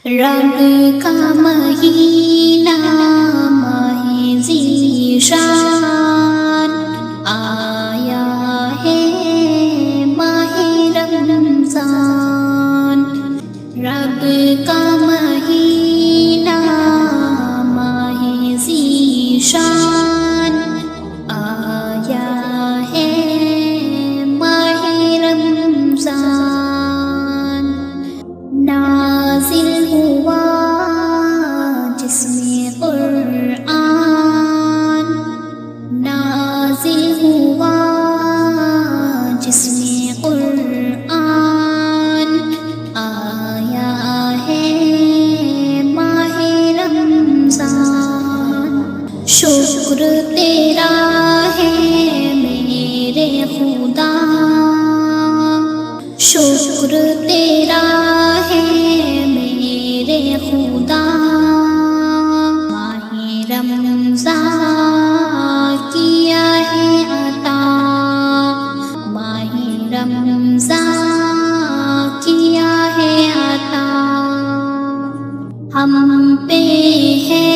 رب کا مہینہ ماہ ذیشان آیا ہے ماہ رمضان، رب کا مہینہ ماہ ذیشان آیا ہے ماہ رمضان، نازل ہوا جس میں قرآن، نازل ہوا جس میں قرآن آیا ہے ماہ رمضان، شکر تیرا ہے میرے خدا، شکر تیرا ہے میرے خدا، ماہ رمضان کیا ہے عطا، ماہ رمضان کیا ہے عطا، ہم پہ ہے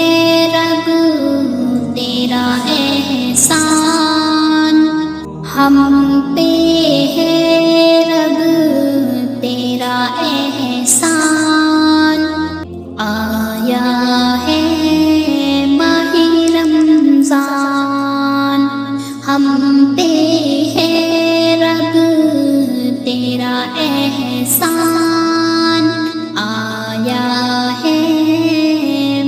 رب تیرا احسان، ہم پہ ہے رب تیرا احسان آیا ہے ماہ رمضان، ہم پہ ہے رب تیرا احسان آیا ہے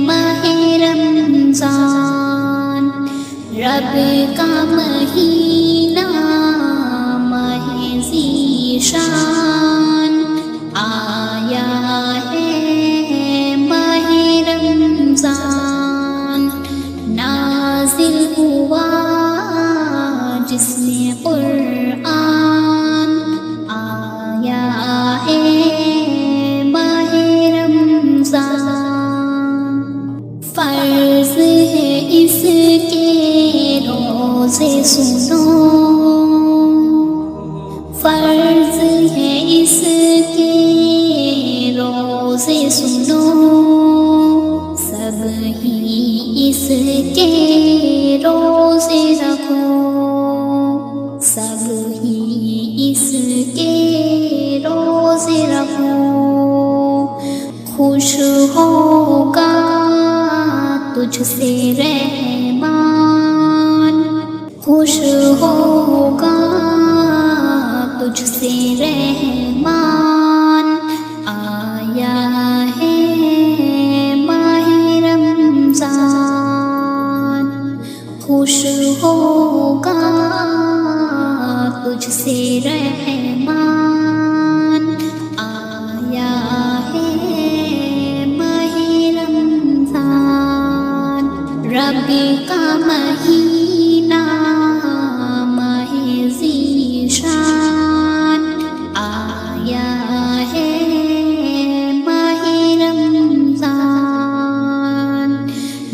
ماہ رمضان، رب کا مہینہ ماہ ذیشان آیا ہے ماہ رمضان، نازل ہوا جس میں قرآن آیا ہے ماہ رمضان، فرض ہے اس کے روزے سنو، فرض ہے اس کے روزے سنو، سب ہی اس کے روزے رکھو، سب ہی اس کے روزے رکھو، خوش ہوگا تجھ سے رحمان، خوش ہوگا تجھ سے رحمان آیا ہے ماہ رمضان، خوش ہوگا تجھ سے رحمان آیا ہے ماہ رمضان، رب کا مہینہ ماہ ذیشان آیا ہے ماہ رمضان،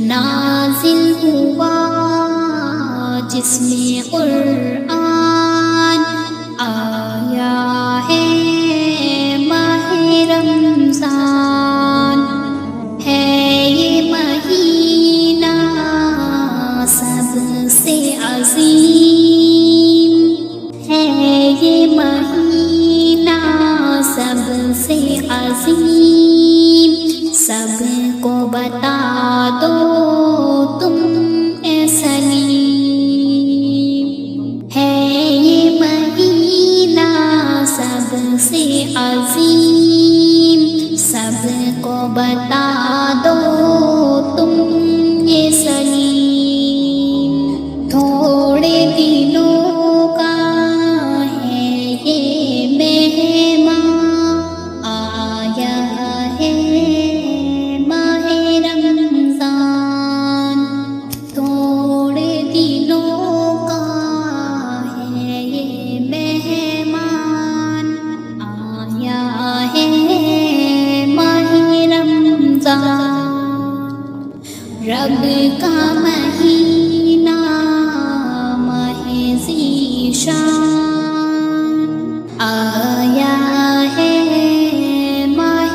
نازل ہوا جس میں قرآن آیا ہے ماہ رمضان، ہے یہ مہینہ سب سے عظیم، ہے یہ مہینہ سب سے عظیم، سب کو بتا دو تم اے سلیم، ہے یہ مہینہ سب سے عظیم، سب کو بتا دو تم یہ سلیم، تھوڑے دنوں کا ہے یہ مہمان آیا ہے ماہ رمضان، تھوڑے دنوں کا ہے یہ مہمان آیا ہے ماہ رمضان، رب کا مہینہ ماہ ذیشان آیا ہے ماہ